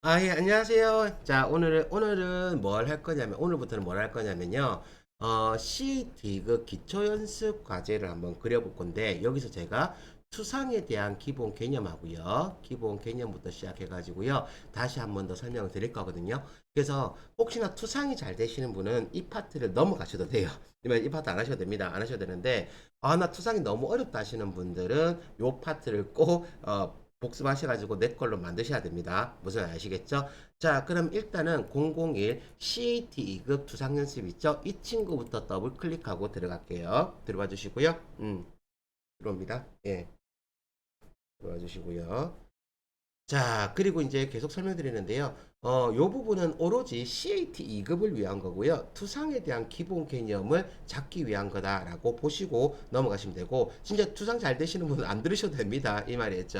예, 안녕하세요. 자, 오늘은 뭘 할 거냐면, 오늘부터는 뭘 할 거냐면요. CAT 그 기초 연습 과제를 한번 그려볼 건데, 여기서 제가 투상에 대한 기본 개념하고요. 기본 개념부터 시작해가지고요. 다시 한번 더 설명을 드릴 거거든요. 그래서 혹시나 투상이 잘 되시는 분은 이 파트를 넘어가셔도 돼요. 이 파트 안 하셔도 됩니다. 안 하셔도 되는데, 나 투상이 너무 어렵다 하시는 분들은 요 파트를 꼭, 복습하셔가지고 내 걸로 만드셔야 됩니다. 무슨 아시겠죠? 자, 그럼 일단은 001 CAT 2급 투상연습 있죠? 이 친구부터 더블 클릭하고 들어갈게요. 들어와 주시고요. 들어옵니다. 예, 들어와 주시고요. 자, 그리고 이제 계속 설명드리는데요. 요 부분은 오로지 CAT 2급을 위한 거고요. 투상에 대한 기본 개념을 잡기 위한 거다라고 보시고 넘어가시면 되고, 진짜 투상 잘 되시는 분은 안 들으셔도 됩니다. 이 말이었죠.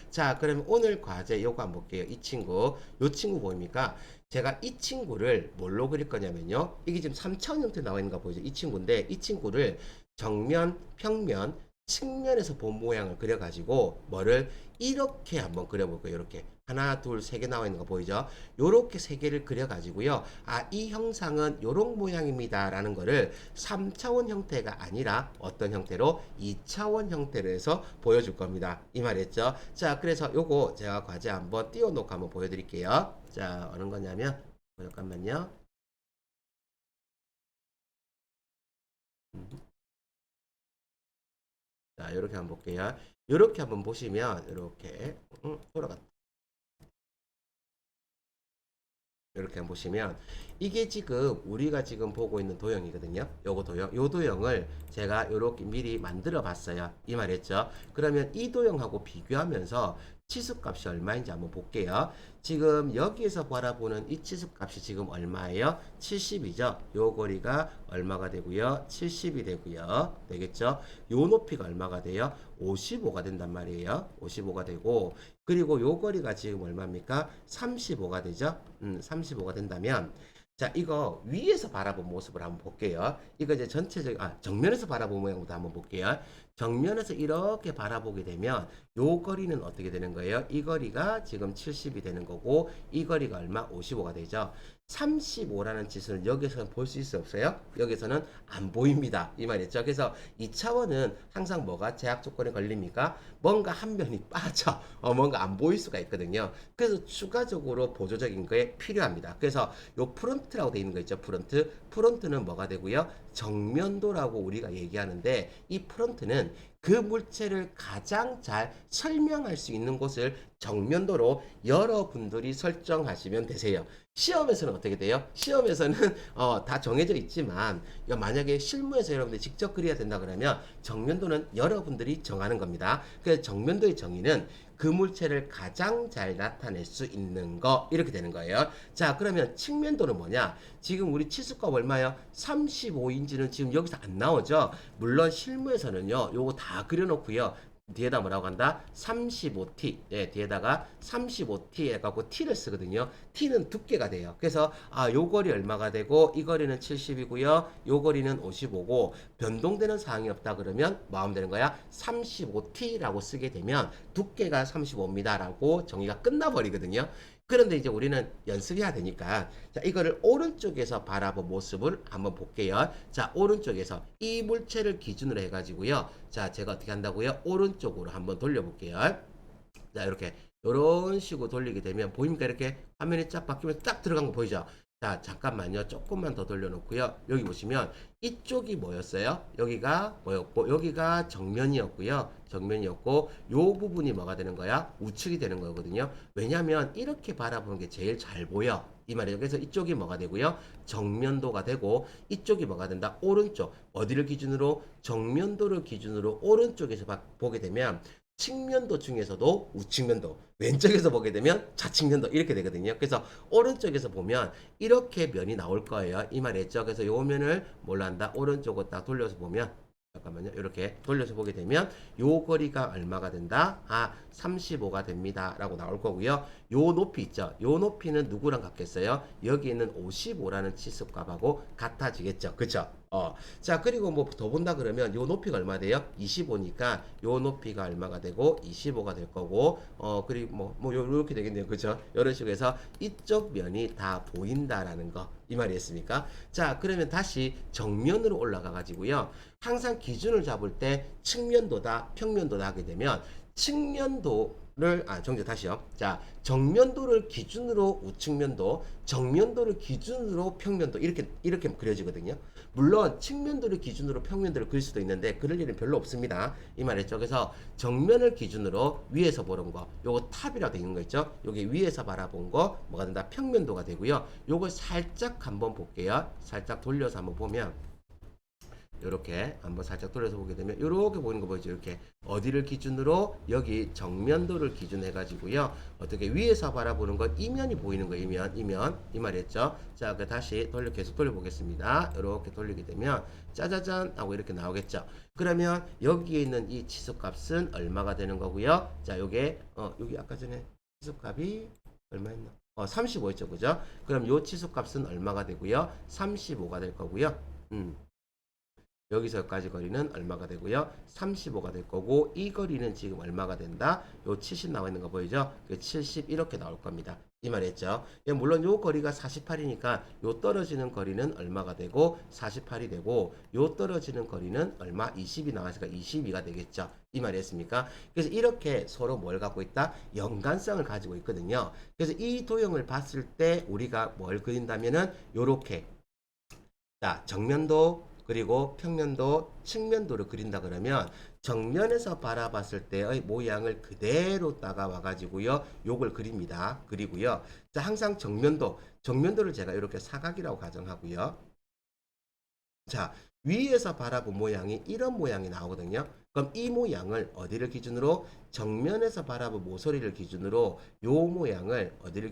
자, 그러면 오늘 과제 요거 한번 볼게요. 요 친구 보입니까? 제가 이 친구를 뭘로 그릴 거냐면요. 이게 지금 3차원 형태 나와 있는 거 보이죠? 이 친구인데, 이 친구를 정면, 평면, 측면에서 본 모양을 그려가지고 뭐를 이렇게 한번 그려볼 거예요. 이렇게 하나, 둘, 세 개 나와 있는 거 보이죠? 요렇게 세 개를 그려가지고요. 이 형상은 요런 모양입니다라는 거를 3차원 형태가 아니라 어떤 형태로 2차원 형태로 해서 보여줄 겁니다. 이 말이었죠? 자, 그래서 요거 제가 과제 한번 띄워놓고 한번 보여드릴게요. 자, 어느 거냐면 잠깐만요. 자, 이렇게 한번 볼게요. 이렇게 한번 보시면 이렇게 돌아갔다. 이렇게 한번 보시면 이게 지금 우리가 지금 보고 있는 도형이거든요. 요거 도형, 요 도형을 제가 이렇게 미리 만들어 봤어요. 이 말이었죠. 그러면 이 도형하고 비교하면서 치수값이 얼마인지 한번 볼게요. 지금 여기에서 바라보는 이 치수값이 지금 얼마예요? 70이죠. 요 거리가 얼마가 되고요? 70이 되고요. 되겠죠? 요 높이가 얼마가 돼요? 55가 된단 말이에요. 55가 되고, 그리고 요 거리가 지금 얼마입니까? 35가 되죠? 35가 된다면, 자, 이거 위에서 바라본 모습을 한번 볼게요. 이거 이제 정면에서 바라본 모양부터 한번 볼게요. 정면에서 이렇게 바라보게 되면 요 거리는 어떻게 되는 거예요? 이 거리가 지금 70이 되는 거고, 이 거리가 얼마? 55가 되죠. 35라는 지수는 여기서는 볼 수 있어 없어요? 여기서는 안 보입니다. 이 말이죠. 그래서 2차원은 항상 뭐가 제약 조건에 걸립니까? 뭔가 한 면이 빠져. 뭔가 안 보일 수가 있거든요. 그래서 추가적으로 보조적인 거에 필요합니다. 그래서 요 프론트라고 되어 있는 거 있죠. 프론트. 프론트는 뭐가 되고요? 정면도라고 우리가 얘기하는데, 이 프론트는 그 물체를 가장 잘 설명할 수 있는 곳을 정면도로 여러분들이 설정하시면 되세요. 시험에서는 어떻게 돼요? 시험에서는 다 정해져 있지만, 만약에 실무에서 여러분들이 직접 그려야 된다 그러면 정면도는 여러분들이 정하는 겁니다. 그래서 정면도의 정의는 그 물체를 가장 잘 나타낼 수 있는 거, 이렇게 되는 거예요. 자, 그러면 측면도는 뭐냐? 지금 우리 치수값 얼마요? 35인치는 지금 여기서 안 나오죠. 물론 실무에서는요, 요거 다 그려놓고요, 뒤에다 뭐라고 한다? 35T. 예, 뒤에다가 35T 해갖고 T를 쓰거든요. T는 두께가 돼요. 그래서, 요 거리 얼마가 되고, 이 거리는 70이고요. 요 거리는 55고, 변동되는 사항이 없다 그러면, 뭐 하면 되는 거야? 35T라고 쓰게 되면, 두께가 35입니다라고 정의가 끝나버리거든요. 그런데 이제 우리는 연습해야 되니까, 자, 이거를 오른쪽에서 바라본 모습을 한번 볼게요. 자, 오른쪽에서 이 물체를 기준으로 해가지고요. 자, 제가 어떻게 한다고요? 오른쪽으로 한번 돌려볼게요. 자, 이렇게 이런 식으로 돌리게 되면 보입니까? 이렇게 화면이 쫙 바뀌면서 딱 들어간 거 보이죠? 자, 잠깐만요. 조금만 더 돌려놓고요. 여기 보시면 이쪽이 뭐였어요? 여기가 뭐였고, 여기가 정면이었고요. 정면이었고, 요 부분이 뭐가 되는 거야? 우측이 되는 거거든요. 왜냐면 이렇게 바라보는 게 제일 잘 보여. 이 말이에요. 그래서 이쪽이 뭐가 되고요? 정면도가 되고, 이쪽이 뭐가 된다? 오른쪽. 어디를 기준으로? 정면도를 기준으로 오른쪽에서 보게 되면 측면도 중에서도 우측면도, 왼쪽에서 보게 되면 좌측면도, 이렇게 되거든요. 그래서 오른쪽에서 보면 이렇게 면이 나올 거예요. 이 말이었죠. 그래서 요 면을 뭘로 한다? 오른쪽으로 딱 돌려서 보면, 잠깐만요. 이렇게 돌려서 보게 되면 요 거리가 얼마가 된다? 35가 됩니다. 라고 나올 거고요. 요 높이 있죠. 요 높이는 누구랑 같겠어요? 여기 있는 55라는 치수값하고 같아지겠죠. 그쵸? 자, 그리고 뭐 더 본다 그러면 요 높이가 얼마 돼요? 25니까 요 높이가 얼마가 되고 25가 될 거고, 그리고 요렇게 되겠네요. 그죠? 이런 식으로 해서 이쪽 면이 다 보인다라는 거. 이 말이었습니까? 자, 그러면 다시 정면으로 올라가 가지고요. 항상 기준을 잡을 때 측면도다, 평면도다 하게 되면 측면도를 정제 다시요. 자, 정면도를 기준으로 우측면도, 정면도를 기준으로 평면도 이렇게 그려지거든요. 물론 측면도를 기준으로 평면도를 그릴 수도 있는데 그럴 일은 별로 없습니다. 이 말이죠. 그래서 정면을 기준으로 위에서 보는 거, 요거 탑이라고 되어 있는 거 있죠. 여기 위에서 바라본 거 뭐가 된다? 평면도가 되고요. 요걸 살짝 한번 볼게요. 살짝 돌려서 한번 보면 이렇게 한번 살짝 돌려서 보게 되면 이렇게 보이는 거 보이죠. 이렇게 어디를 기준으로 여기 정면도를 기준해 가지고요. 어떻게 위에서 바라보는 건 이면이 보이는 거 이면 이 말이었죠. 자, 그 다시 계속 돌려 보겠습니다. 이렇게 돌리게 되면 짜자잔 하고 이렇게 나오겠죠. 그러면 여기에 있는 이 치수값은 얼마가 되는 거고요. 자, 요게 여기 아까 전에 치수값이 얼마였나? 35였죠. 그죠? 그럼 요 치수값은 얼마가 되고요? 35가 될 거고요. 여기서까지 거리는 얼마가 되고요? 35가 될 거고, 이 거리는 지금 얼마가 된다? 요 70 나와 있는 거 보이죠? 70 이렇게 나올 겁니다. 이 말이었죠. 물론 요 거리가 48이니까 요 떨어지는 거리는 얼마가 되고 48이 되고, 요 떨어지는 거리는 얼마? 20이 나왔으니까 22가 되겠죠. 이 말이었습니까? 그래서 이렇게 서로 뭘 갖고 있다? 연관성을 가지고 있거든요. 그래서 이 도형을 봤을 때 우리가 뭘 그린다면은 요렇게, 자, 정면도 그리고 평면도, 측면도를 그린다 그러면 정면에서 바라봤을 때의 모양을 그대로 따가와 가지고요. 요걸 그립니다. 그리고요. 자, 항상 정면도를 제가 이렇게 사각이라고 가정하고요. 자, 위에서 바라본 모양이 이런 모양이 나오거든요. 그럼 이 모양을 어디를 기준으로? 정면에서 바라본 모서리를 기준으로 요 모양을 어디를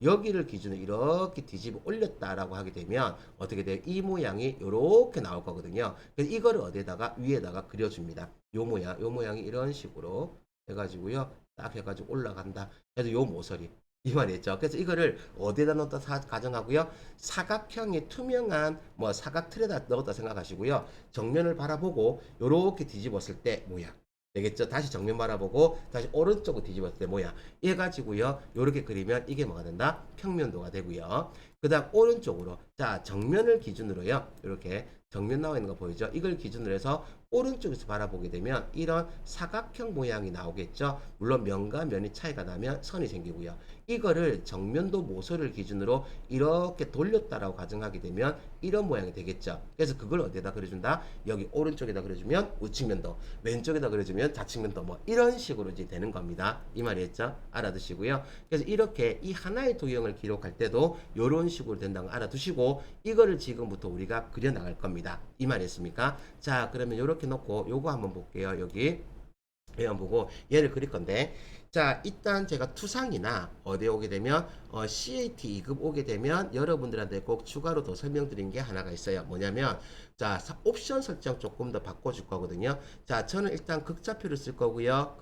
여기를 기준으로 이렇게 뒤집어 올렸다라고 하게 되면 어떻게 돼요? 이 모양이 이렇게 나올 거거든요. 그래서 이거를 어디에다가 위에다가 그려줍니다. 요 모양이 이런 식으로 해가지고요. 딱 해가지고 올라간다. 그래서 요 모서리. 이 말이었죠. 그래서 이거를 어디에다 넣었다 가정하고요. 사각형의 투명한 사각 틀에다 넣었다 생각하시고요. 정면을 바라보고 요렇게 뒤집었을 때 모양. 되겠죠? 다시 정면 바라보고 다시 오른쪽으로 뒤집었을 때 모양. 이래 가지고요. 요렇게 그리면 이게 뭐가 된다? 평면도가 되고요. 그다음 오른쪽으로, 자, 정면을 기준으로요. 이렇게 정면 나와 있는 거 보이죠? 이걸 기준으로 해서 오른쪽에서 바라보게 되면 이런 사각형 모양이 나오겠죠. 물론 면과 면이 차이가 나면 선이 생기고요. 이거를 정면도 모서리를 기준으로 이렇게 돌렸다라고 가정하게 되면 이런 모양이 되겠죠. 그래서 그걸 어디에다 그려준다? 여기 오른쪽에다 그려주면 우측면도, 왼쪽에다 그려주면 좌측면도, 이런 식으로 이제 되는 겁니다. 이 말이었죠? 알아두시고요. 그래서 이렇게 이 하나의 도형을 기록할 때도 이런 식으로 된다는 거 알아두시고, 이거를 지금부터 우리가 그려나갈 겁니다. 이 말이었습니까? 자, 그러면 이렇게 놓고 요거 한번 볼게요. 여기 한번 보고 얘를 그릴 건데, 자, 일단 제가 투상이나 어디에 오게 되면 CAT 2급 오게 되면 여러분들한테 꼭 추가로 더 설명드린 게 하나가 있어요. 뭐냐면, 자, 옵션 설정 조금 더 바꿔줄 거거든요. 자, 저는 일단 극좌표를 쓸 거고요.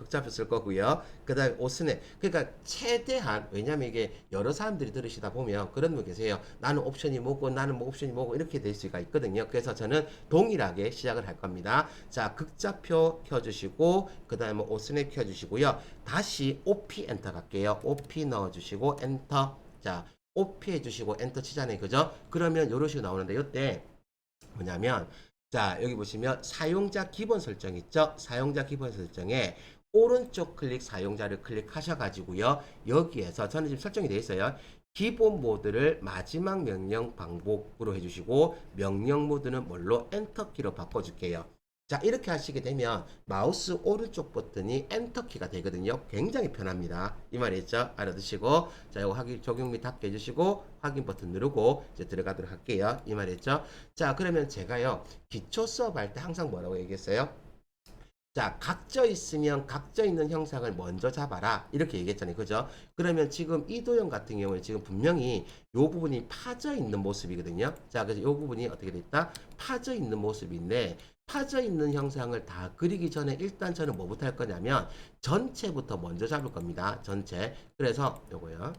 그 다음에 오스넷. 그러니까 최대한, 왜냐면 이게 여러 사람들이 들으시다 보면 그런 분 계세요. 나는 옵션이 뭐고 나는 뭐 옵션이 뭐고 이렇게 될 수가 있거든요. 그래서 저는 동일하게 시작을 할 겁니다. 자, 극좌표 켜주시고 그 다음에 오스넷 켜주시고요. 다시 OP 엔터 갈게요. OP 넣어주시고 엔터. 자, OP 해주시고 엔터 치잖아요. 그죠? 그러면 이런 식으로 나오는데 이때 뭐냐면, 자, 여기 보시면 사용자 기본 설정 있죠? 사용자 기본 설정에 오른쪽 클릭 사용자를 클릭하셔 가지고요. 여기에서 저는 지금 설정이 되어 있어요. 기본 모드를 마지막 명령 반복으로 해주시고 명령 모드는 뭘로? 엔터키로 바꿔줄게요. 자, 이렇게 하시게 되면 마우스 오른쪽 버튼이 엔터키가 되거든요. 굉장히 편합니다. 이 말이죠? 알아두시고, 자, 이거 적용 및 답게 해주시고 확인 버튼 누르고 이제 들어가도록 할게요. 이 말이죠? 자, 그러면 제가요, 기초 수업 할 때 항상 뭐라고 얘기했어요? 자, 각져 있으면 각져 있는 형상을 먼저 잡아라. 이렇게 얘기했잖아요. 그죠? 그러면 지금 이 도형 같은 경우에 지금 분명히 이 부분이 파져 있는 모습이거든요. 자, 그래서 이 부분이 어떻게 됐다? 파져 있는 모습인데, 파져 있는 형상을 다 그리기 전에 일단 저는 뭐부터 할 거냐면 전체부터 먼저 잡을 겁니다. 전체. 그래서 요거요.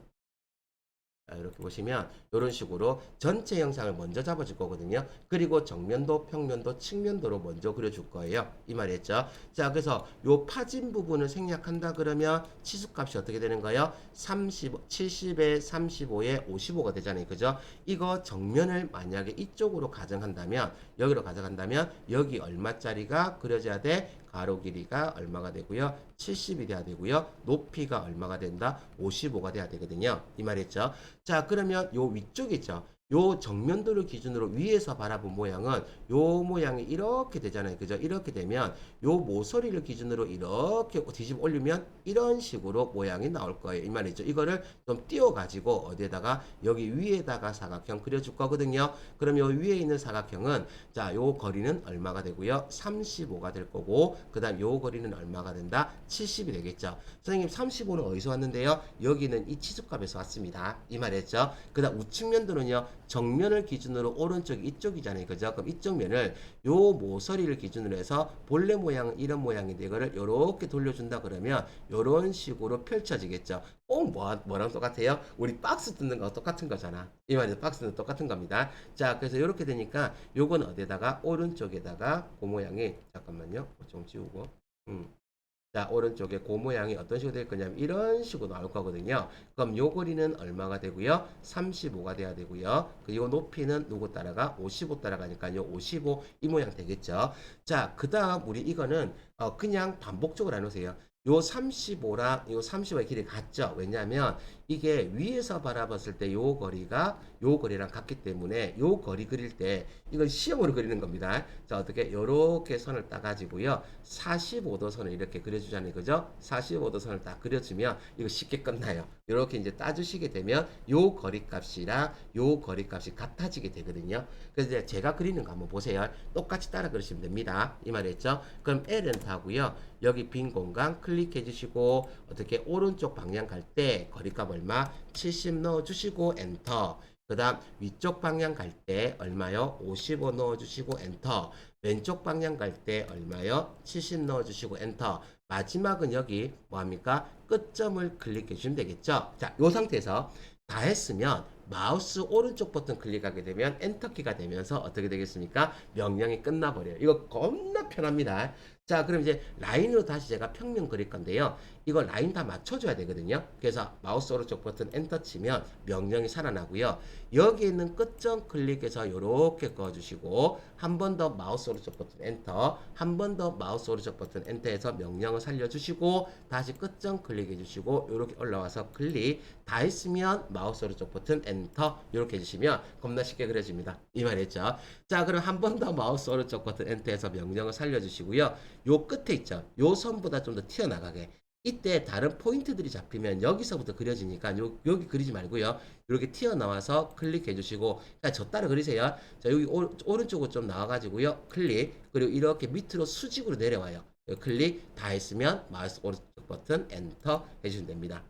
이렇게 보시면 이런 식으로 전체 형상을 먼저 잡아줄 거거든요. 그리고 정면도, 평면도, 측면도로 먼저 그려줄 거예요. 이 말이었죠. 자, 그래서 요 파진 부분을 생략한다 그러면 치수값이 어떻게 되는 거예요? 70에 35에 55가 되잖아요. 그죠? 이거 정면을 만약에 이쪽으로 가정한다면, 여기로 가정한다면 여기 얼마짜리가 그려져야 돼? 가로 길이가 얼마가 되고요? 70이 돼야 되고요. 높이가 얼마가 된다? 55가 돼야 되거든요. 이 말이었죠. 자, 그러면 요 위쪽 있죠. 요 정면도를 기준으로 위에서 바라본 모양은 요 모양이 이렇게 되잖아요. 그죠? 이렇게 되면 요 모서리를 기준으로 이렇게 뒤집어 올리면 이런 식으로 모양이 나올 거예요. 이 말이죠. 이거를 좀 띄워가지고 어디에다가 여기 위에다가 사각형 그려줄 거거든요. 그럼 요 위에 있는 사각형은 자, 요 거리는 얼마가 되고요? 35가 될 거고 그 다음 요 거리는 얼마가 된다? 70이 되겠죠. 선생님 35는 어디서 왔는데요? 여기는 이 치수값에서 왔습니다. 이 말이었죠. 그 다음 우측면도는요. 정면을 기준으로 오른쪽이 이쪽이잖아요. 그죠? 그럼 이쪽 면을 요 모서리를 기준으로 해서 본래 모양은 이런 모양인데 이거를 요렇게 돌려준다 그러면 요런 식으로 펼쳐지겠죠. 꼭 뭐랑 똑같아요? 우리 박스 뜯는 거 똑같은 거잖아. 이 말이죠. 박스는 똑같은 겁니다. 자, 그래서 이렇게 되니까 요건 어디다가 오른쪽에다가 그 모양이 잠깐만요. 좀 지우고. 자, 오른쪽에 그 모양이 어떤 식으로 될 거냐면 이런 식으로 나올 거거든요. 그럼 요 거리는 얼마가 되고요? 35가 돼야 되고요. 그리고 높이는 누구 따라가? 55 따라가니까 요 55 이 모양 되겠죠. 자, 그 다음 우리 이거는 그냥 반복적으로 나누세요. 요 35랑 요 35의 길이 같죠? 왜냐하면 이게 위에서 바라봤을 때 요 거리가 요 거리랑 같기 때문에 요 거리 그릴 때 이걸 시험으로 그리는 겁니다. 자, 어떻게 요렇게 선을 따가지고요. 45도 선을 이렇게 그려주잖아요. 그죠? 45도 선을 딱 그려주면 이거 쉽게 끝나요. 이렇게 이제 따주시게 되면 요 거리값이랑 요 거리값이 같아지게 되거든요. 그래서 이제 제가 그리는 거 한번 보세요. 똑같이 따라 그리시면 됩니다. 이 말이었죠? 그럼 L은 하고요. 여기 빈 공간 클릭해 주시고 어떻게 오른쪽 방향 갈 때 거리값 얼마? 70 넣어 주시고 엔터. 그 다음 위쪽 방향 갈 때 얼마요? 55 넣어 주시고 엔터. 왼쪽 방향 갈 때 얼마요? 70 넣어 주시고 엔터. 마지막은 여기 뭐합니까? 끝점을 클릭해 주시면 되겠죠. 자, 이 상태에서 다 했으면 마우스 오른쪽 버튼 클릭하게 되면 엔터키가 되면서 어떻게 되겠습니까? 명령이 끝나버려요. 이거 겁나 편합니다. 자, 그럼 이제 라인으로 다시 제가 평면 그릴 건데요. 이거 라인 다 맞춰줘야 되거든요. 그래서 마우스 오른쪽 버튼 엔터 치면 명령이 살아나고요. 여기 있는 끝점 클릭해서 이렇게 그어주시고 한 번 더 마우스 오른쪽 버튼 엔터, 한 번 더 마우스 오른쪽 버튼 엔터해서 명령을 살려주시고 다시 끝점 클릭해주시고 이렇게 올라와서 클릭 다 했으면 마우스 오른쪽 버튼 엔터 이렇게 해주시면 겁나 쉽게 그려집니다. 이 말이었죠. 자, 그럼 한 번 더 마우스 오른쪽 버튼 엔터해서 명령을 살려주시고요. 요 끝에 있죠. 요 선보다 좀 더 튀어나가게. 이때 다른 포인트들이 잡히면 여기서부터 그려지니까 여기 그리지 말고요. 이렇게 튀어나와서 클릭해 주시고 저 따라 그리세요. 자, 여기 오른쪽으로 좀 나와가지고요. 클릭. 그리고 이렇게 밑으로 수직으로 내려와요. 클릭 다 했으면 마우스 오른쪽 버튼 엔터 해주시면 됩니다.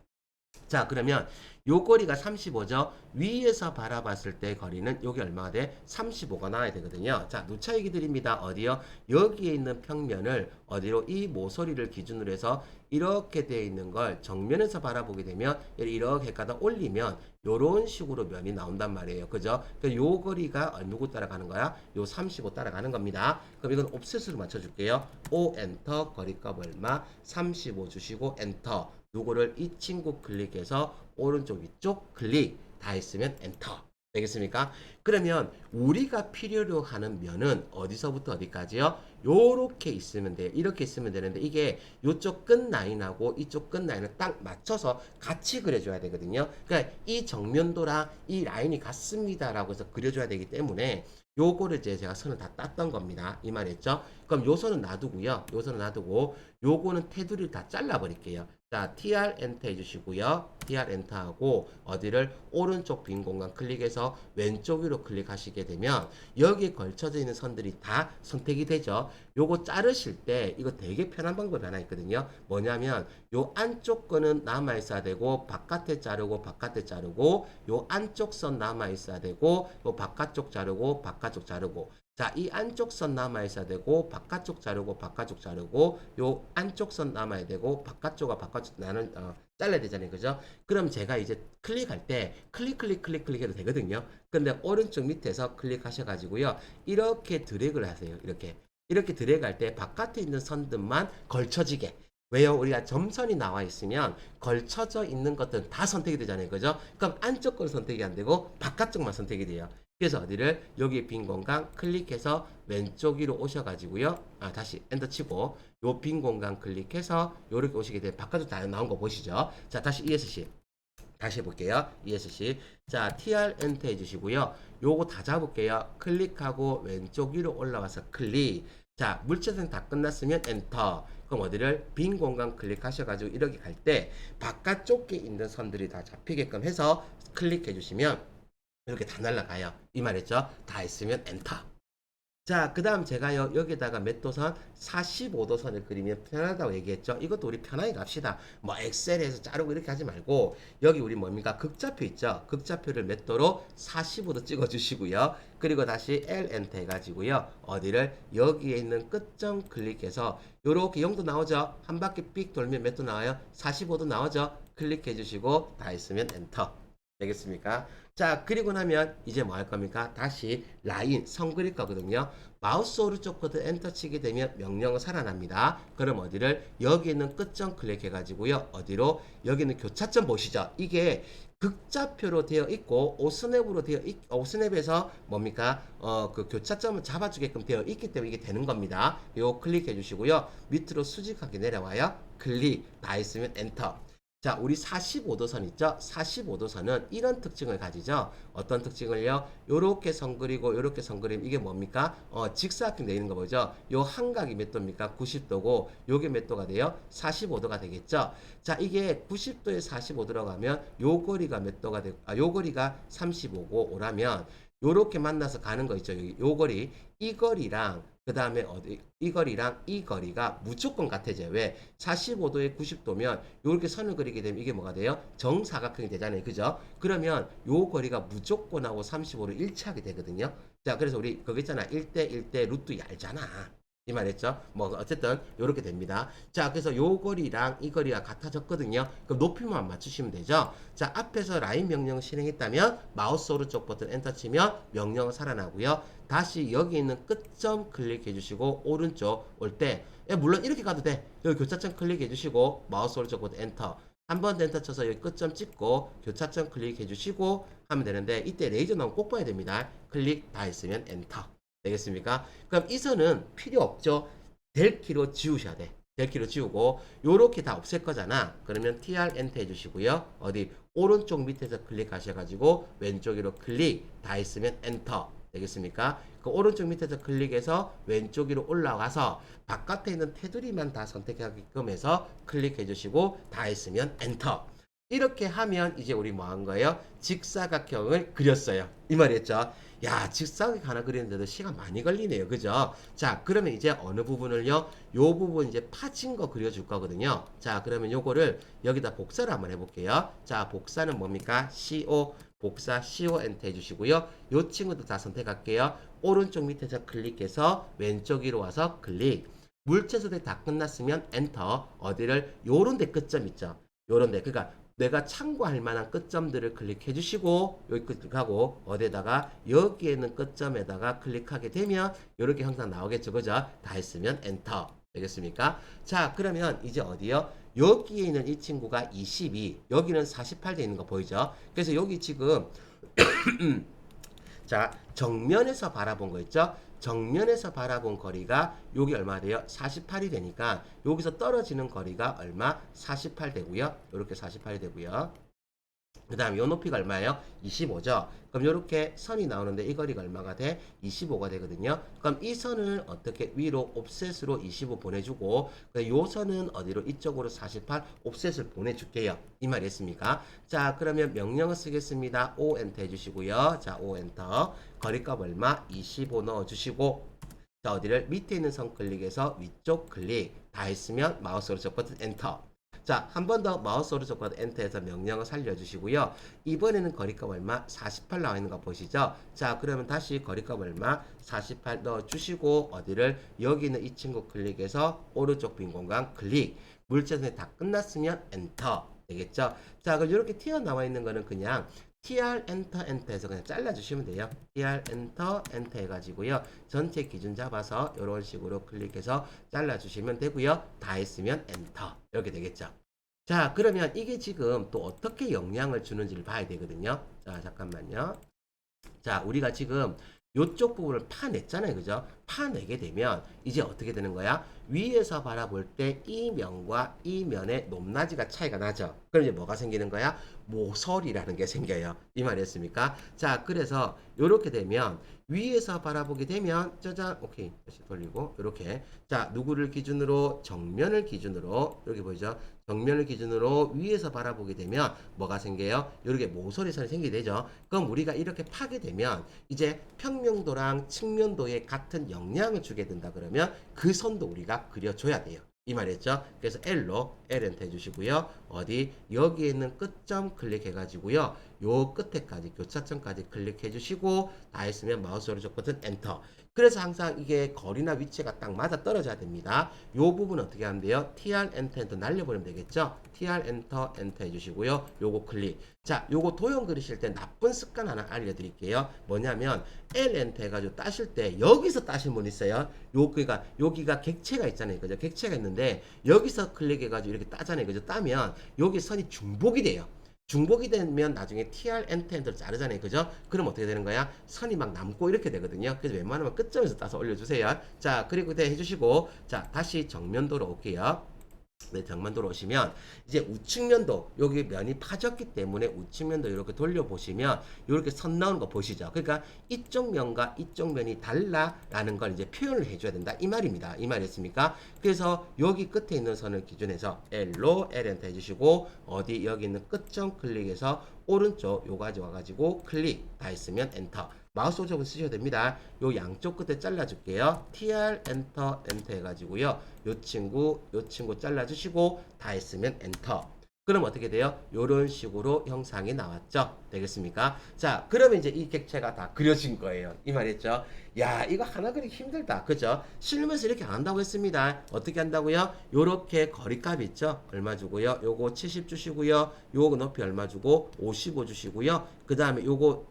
자, 그러면 요 거리가 35죠. 위에서 바라봤을 때 거리는 여기 얼마가 돼? 35가 나와야 되거든요. 자, 누차 얘기 드립니다. 어디요? 여기에 있는 평면을 어디로? 이 모서리를 기준으로 해서 이렇게 되어 있는 걸 정면에서 바라보게 되면 이렇게 갖다 올리면 요런 식으로 면이 나온단 말이에요. 그죠? 요 거리가 누구 따라가는 거야? 요 35 따라가는 겁니다. 그럼 이건 옵셋으로 맞춰줄게요. O 엔터 거리값 얼마? 35 주시고 엔터. 요거를 이 친구 클릭해서 오른쪽 위쪽 클릭 다 했으면 엔터 되겠습니까? 그러면 우리가 필요로 하는 면은 어디서부터 어디까지요? 요렇게 있으면 돼요. 이렇게 있으면 되는데 이게 요쪽 끝 라인하고 이쪽 끝 라인을 딱 맞춰서 같이 그려줘야 되거든요. 그러니까 이 정면도랑 이 라인이 같습니다라고 해서 그려줘야 되기 때문에 요거를 이제 제가 선을 다 땄던 겁니다. 이 말이었죠? 그럼 요 선은 놔두고요. 요 선은 놔두고 요거는 테두리를 다 잘라 버릴게요. 자, TR 엔터 해주시고요. TR 엔터 하고 어디를 오른쪽 빈 공간 클릭해서 왼쪽 위로 클릭하시게 되면 여기에 걸쳐져 있는 선들이 다 선택이 되죠. 요거 자르실 때 이거 되게 편한 방법이 하나 있거든요. 뭐냐면 요 안쪽 거는 남아 있어야 되고 바깥에 자르고 요 안쪽 선 남아 있어야 되고 요 바깥쪽 자르고 바깥쪽 자르고 자, 이 안쪽 선 남아 있어야 되고 바깥쪽 자르고 바깥쪽 자르고 요 안쪽 선 남아야 되고 바깥쪽과 바깥쪽 나는 잘라야 되잖아요. 그죠? 그럼 제가 이제 클릭할 때 클릭 해도 되거든요. 근데 오른쪽 밑에서 클릭하셔 가지고요. 이렇게 드래그를 하세요. 이렇게 드래그할 때 바깥에 있는 선들만 걸쳐지게. 왜요? 우리가 점선이 나와 있으면 걸쳐져 있는 것들은 다 선택이 되잖아요. 그죠? 그럼 안쪽 건 선택이 안 되고 바깥쪽만 선택이 돼요. 그래서 어디를 여기 빈 공간 클릭해서 왼쪽 위로 오셔가지고요. 다시 엔터 치고 요 빈 공간 클릭해서 요렇게 오시게 되면 바깥쪽 다 나온 거 보시죠. 자, 다시 ESC. 다시 해볼게요. ESC. 자, TR 엔터 해주시고요. 요거 다 잡을게요. 클릭하고 왼쪽 위로 올라와서 클릭. 자, 물체선 다 끝났으면 엔터. 그럼 어디를 빈 공간 클릭하셔가지고 이렇게 갈 때 바깥쪽에 있는 선들이 다 잡히게끔 해서 클릭해 주시면 이렇게 다 날라가요. 이 말했죠? 다 했으면 엔터. 자, 그 다음 제가요, 여기다가 몇 도선? 45도선을 그리면 편하다고 얘기했죠? 이것도 우리 편하게 갑시다. 뭐, 엑셀에서 자르고 이렇게 하지 말고, 여기 우리 뭡니까? 극좌표 있죠? 극좌표를 몇 도로? 45도 찍어주시고요. 그리고 다시 L 엔터 해가지고요. 어디를? 여기에 있는 끝점 클릭해서, 요렇게 0도 나오죠? 한 바퀴 삑 돌면 몇 도 나와요? 45도 나오죠? 클릭해주시고, 다 했으면 엔터. 되겠습니까? 자, 그리고 나면 이제 뭐 할 겁니까? 다시 라인, 선 그릴 거거든요. 마우스 오른쪽 버튼 엔터 치게 되면 명령은 살아납니다. 그럼 어디를? 여기 있는 끝점 클릭해가지고요. 어디로? 여기 있는 교차점 보시죠? 이게 극좌표로 되어 있고 오스냅으로 되어 오스냅에서 뭡니까? 그 교차점을 잡아주게끔 되어 있기 때문에 이게 되는 겁니다. 요 클릭해 주시고요. 밑으로 수직하게 내려와요. 클릭 다 했으면 엔터. 자, 우리 45도선 있죠? 45도선은 이런 특징을 가지죠? 어떤 특징을요? 요렇게 선 그리고 요렇게 선 그리면 이게 뭡니까? 직사각형 되어 있는 거 보죠? 요 한각이 몇 도입니까? 90도고 요게 몇 도가 돼요? 45도가 되겠죠? 자, 이게 90도에 45도라고 하면 요 거리가 몇 도가 되고 요 거리가 35고 오라면 요렇게 만나서 가는 거 있죠? 요 거리. 이 거리랑 그 다음에 이 거리랑 이 거리가 무조건 같아져요. 왜? 45도에 90도면 이렇게 선을 그리게 되면 이게 뭐가 돼요? 정사각형이 되잖아요. 그죠? 그러면 요 거리가 무조건하고 35로 일치하게 되거든요. 자, 그래서 우리 그거 있잖아. 1대 1대 루트 얇잖아. 이 말했죠? 뭐 어쨌든 요렇게 됩니다. 자, 그래서 요 거리랑 이 거리가 같아졌거든요. 그럼 높이만 맞추시면 되죠. 자, 앞에서 라인 명령을 실행했다면 마우스 오른쪽 버튼 엔터 치면 명령은 살아나고요. 다시 여기 있는 끝점 클릭해 주시고 오른쪽 올 때 물론 이렇게 가도 돼. 여기 교차점 클릭해 주시고 마우스 오른쪽 버튼 엔터. 한 번 더 엔터 쳐서 여기 끝점 찍고 교차점 클릭해 주시고 하면 되는데 이때 레이저 나오면 꼭 봐야 됩니다. 클릭 다 했으면 엔터. 되겠습니까? 그럼 이 선은 필요 없죠. 될 키로 지우셔야 돼. 될 키로 지우고 요렇게 다 없앨 거잖아. 그러면 TR 엔터 해주시고요. 어디 오른쪽 밑에서 클릭하셔가지고 왼쪽 위로 클릭 다 했으면 엔터. 되겠습니까? 그 오른쪽 밑에서 클릭해서 왼쪽 위로 올라가서 바깥에 있는 테두리만 다 선택하게끔 해서 클릭해 주시고 다 했으면 엔터. 이렇게 하면 이제 우리 뭐 한 거예요? 직사각형을 그렸어요. 이 말이었죠. 야, 직사각형 하나 그리는데도 시간 많이 걸리네요. 그죠? 자, 그러면 이제 어느 부분을요? 요 부분 이제 파진 거 그려줄 거거든요. 자, 그러면 요거를 여기다 복사를 한번 해볼게요. 자, 복사는 뭡니까? CO. 복사 CO 엔터 해주시고요. 요 친구도 다 선택할게요. 오른쪽 밑에서 클릭해서 왼쪽 위로 와서 클릭. 물체 소대 다 끝났으면 엔터. 어디를? 요런 데 끝점 있죠. 요런 데. 그러니까 내가 참고할 만한 끝점들을 클릭해 주시고 여기 클릭하고 어디에다가 여기에 있는 끝점에다가 클릭하게 되면 이렇게 항상 나오겠죠. 그죠? 다 했으면 엔터. 되겠습니까? 자, 그러면 이제 어디요? 여기에 있는 이 친구가 22, 여기는 48 돼 있는 거 보이죠? 그래서 여기 지금 자, 정면에서 바라본 거 있죠? 정면에서 바라본 거리가 여기 얼마 돼요? 48이 되니까 여기서 떨어지는 거리가 얼마? 48 되고요. 이렇게 48이 되고요. 그 다음 요 높이가 얼마예요? 25죠. 그럼 이렇게 선이 나오는데 이 거리가 얼마가 돼? 25가 되거든요. 그럼 이 선을 어떻게 위로 옵셋으로 25 보내주고 요 선은 어디로? 이쪽으로 48 옵셋을 보내줄게요. 이 말이었습니까? 자, 그러면 명령을 쓰겠습니다. O 엔터 해주시고요. 자, O 엔터. 거리값 얼마? 25 넣어주시고 자, 어디를? 밑에 있는 선 클릭해서 위쪽 클릭 다 했으면 마우스 오른쪽 버튼 엔터. 자, 한 번 더 마우스 오른쪽 버튼 엔터해서 명령을 살려주시고요. 이번에는 거리값 얼마? 48 나와 있는 거 보시죠? 자, 그러면 다시 거리값 얼마? 48 넣어주시고 어디를? 여기 있는 이 친구 클릭해서 오른쪽 빈 공간 클릭. 물체선이 다 끝났으면 엔터 되겠죠? 자, 그럼 이렇게 튀어나와 있는 거는 그냥 tr 엔터 엔터해서 그냥 잘라주시면 돼요. tr 엔터 엔터 해가지고요. 전체 기준 잡아서 이런 식으로 클릭해서 잘라주시면 되고요. 다 했으면 엔터 이렇게 되겠죠. 자, 그러면 이게 지금 또 어떻게 영향을 주는지를 봐야 되거든요. 자, 잠깐만요. 자, 우리가 지금 요쪽 부분을 파냈잖아요. 그죠? 파내게 되면 이제 어떻게 되는 거야? 위에서 바라볼 때 이 면과 이 면의 높낮이가 차이가 나죠. 그럼 이제 뭐가 생기는 거야? 모서리라는 게 생겨요. 이 말이었습니까? 자, 그래서 요렇게 되면 위에서 바라보게 되면 짜잔, 오케이, 다시 돌리고 요렇게, 자, 누구를 기준으로? 정면을 기준으로, 여기 보이죠? 정면을 기준으로 위에서 바라보게 되면 뭐가 생겨요? 이렇게 모서리선이 생기게 되죠. 그럼 우리가 이렇게 파게 되면 이제 평면도랑 측면도에 같은 영향을 주게 된다 그러면 그 선도 우리가 그려줘야 돼요. 이 말이었죠. 그래서 L로 L 엔터 해주시고요. 어디 여기에 있는 끝점 클릭해가지고요. 요 끝에까지 교차점까지 클릭해주시고 다 했으면 마우스 오른쪽 버튼 엔터. 그래서 항상 이게 거리나 위치가 딱 맞아 떨어져야 됩니다. 요 부분 어떻게 하면 돼요? TR 엔터 엔터 날려버리면 되겠죠? TR 엔터 엔터 해주시고요. 요거 클릭. 자, 요거 도형 그리실 때 나쁜 습관 하나 알려드릴게요. 뭐냐면 L 엔터 해가지고 따실 때 여기서 따신 분 있어요. 여기가 객체가 있잖아요. 그죠? 객체가 있는데 여기서 클릭해가지고 이렇게 따잖아요. 그죠? 따면 여기 선이 중복이 돼요. 중복이 되면 나중에 TR 엔터 엔터를 자르잖아요. 그죠? 그럼 어떻게 되는 거야? 선이 막 남고 이렇게 되거든요. 그래서 웬만하면 끝점에서 따서 올려주세요. 자, 그리고 네 해주시고, 자, 다시 정면도로 올게요. 네, 정면도로 오시면 이제 우측면도 여기 면이 파졌기 때문에 우측면도 이렇게 돌려보시면 이렇게 선 나오는 거 보시죠. 그러니까 이쪽 면과 이쪽 면이 달라라는 걸 이제 표현을 해줘야 된다 이 말입니다. 이 말이었습니까? 그래서 여기 끝에 있는 선을 기준해서 L로 L 엔터 해주시고 어디 여기 있는 끝점 클릭해서 오른쪽 요까지 와가지고 클릭 다 했으면 엔터. 마우스 오른쪽을 쓰셔도 됩니다. 요 양쪽 끝에 잘라줄게요. TR 엔터 엔터 해가지고요. 요 친구 잘라주시고 다 했으면 엔터. 그럼 어떻게 돼요? 요런 식으로 형상이 나왔죠? 되겠습니까? 자, 그러면 이제 이 객체가 다 그려진 거예요. 이 말이었죠? 야, 이거 하나 그리기 힘들다. 그죠? 실무에서 이렇게 안 한다고 했습니다. 어떻게 한다고요? 요렇게 거리값 있죠? 얼마 주고요? 요거 70 주시고요. 요거 높이 얼마 주고? 55 주시고요. 그 다음에 요거,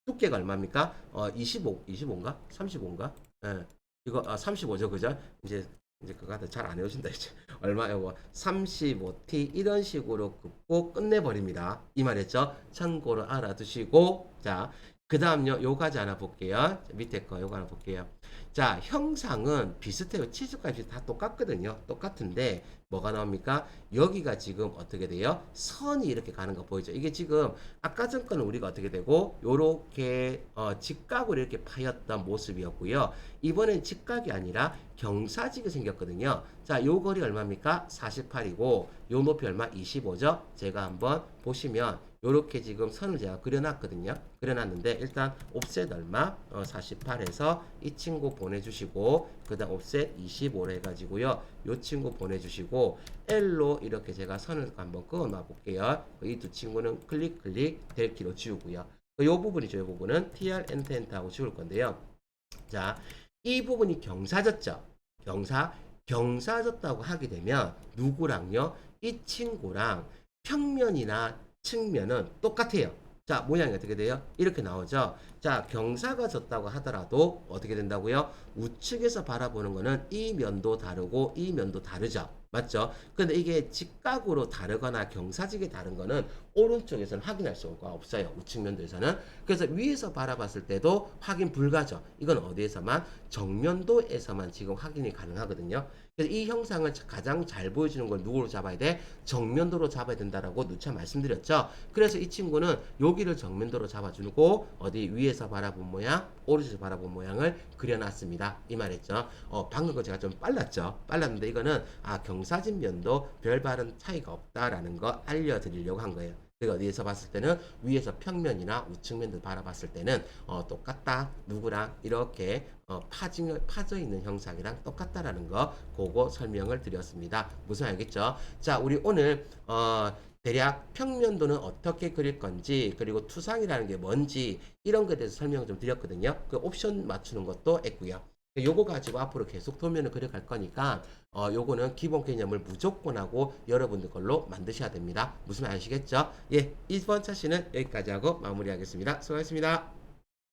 두께가 얼마입니까? 25인가? 35인가? 예. 이거, 35죠. 그죠? 이제 그거 잘 안 해오신다, 이제. 얼마, 요거, 35T, 이런 식으로 긋고 끝내버립니다. 이 말했죠? 참고로 알아두시고, 자, 그 다음요, 요까지 하나 볼게요. 밑에 거, 요거 하나 볼게요. 자, 형상은 비슷해요. 치즈값이 다 똑같거든요. 똑같은데, 뭐가 나옵니까? 여기가 지금 어떻게 돼요? 선이 이렇게 가는 거 보이죠? 이게 지금 아까 전 거는 우리가 어떻게 되고 요렇게 직각으로 이렇게 파였던 모습이었고요. 이번엔 직각이 아니라 경사지게 생겼거든요. 자, 요 거리 얼마입니까? 48이고 요 높이 얼마? 25죠? 제가 한번 보시면 요렇게 지금 선을 제가 그려놨거든요. 그려놨는데 일단 옵셋 얼마? 48에서 이 친구 보내주시고 그 다음 옵셋 25로 해가지고요. 요 친구 보내주시고 L로 이렇게 제가 선을 한번 그어놔 볼게요. 이 두 친구는 클릭 될 키로 지우고요. 요 부분이죠. 요 부분은 TR 엔터 엔터 하고 지울 건데요. 자, 이 부분이 경사졌죠. 경사졌다고 하게 되면 누구랑요? 이 친구랑 평면이나 측면은 똑같아요. 자, 모양이 어떻게 돼요? 이렇게 나오죠. 자, 경사가 졌다고 하더라도 어떻게 된다고요? 우측에서 바라보는 거는 이 면도 다르고 이 면도 다르죠. 맞죠? 근데 이게 직각으로 다르거나 경사지게 다른 거는 오른쪽에서는 확인할 수가 없어요. 우측 면도에서는. 그래서 위에서 바라봤을 때도 확인 불가죠. 이건 어디에서만? 정면도에서만 지금 확인이 가능하거든요. 그래서 이 형상을 가장 잘 보여주는 걸 누구로 잡아야 돼? 정면도로 잡아야 된다라고 누차 말씀드렸죠. 그래서 이 친구는 여기를 정면도로 잡아주고 어디 위에서 바라본 모양, 오른쪽에서 바라본 모양을 그려놨습니다. 이 말했죠. 방금 거 제가 좀 빨랐죠. 빨랐는데 이거는 경사진 면도 별다른 차이가 없다라는 거 알려드리려고 한 거예요. 그리고 어디에서 봤을 때는 위에서 평면이나 우측면들 바라봤을 때는 똑같다. 누구랑 이렇게 파져 있는 형상이랑 똑같다라는 거 그거 설명을 드렸습니다. 무슨 알겠죠? 자, 우리 오늘 대략 평면도는 어떻게 그릴 건지 그리고 투상이라는 게 뭔지 이런 것에 대해서 설명을 좀 드렸거든요. 그 옵션 맞추는 것도 했고요. 요거 가지고 앞으로 계속 도면을 그려갈 거니까 요거는 기본 개념을 무조건 하고 여러분들 걸로 만드셔야 됩니다. 무슨 말 아시겠죠? 예, 이번 차시는 여기까지 하고 마무리하겠습니다. 수고하셨습니다.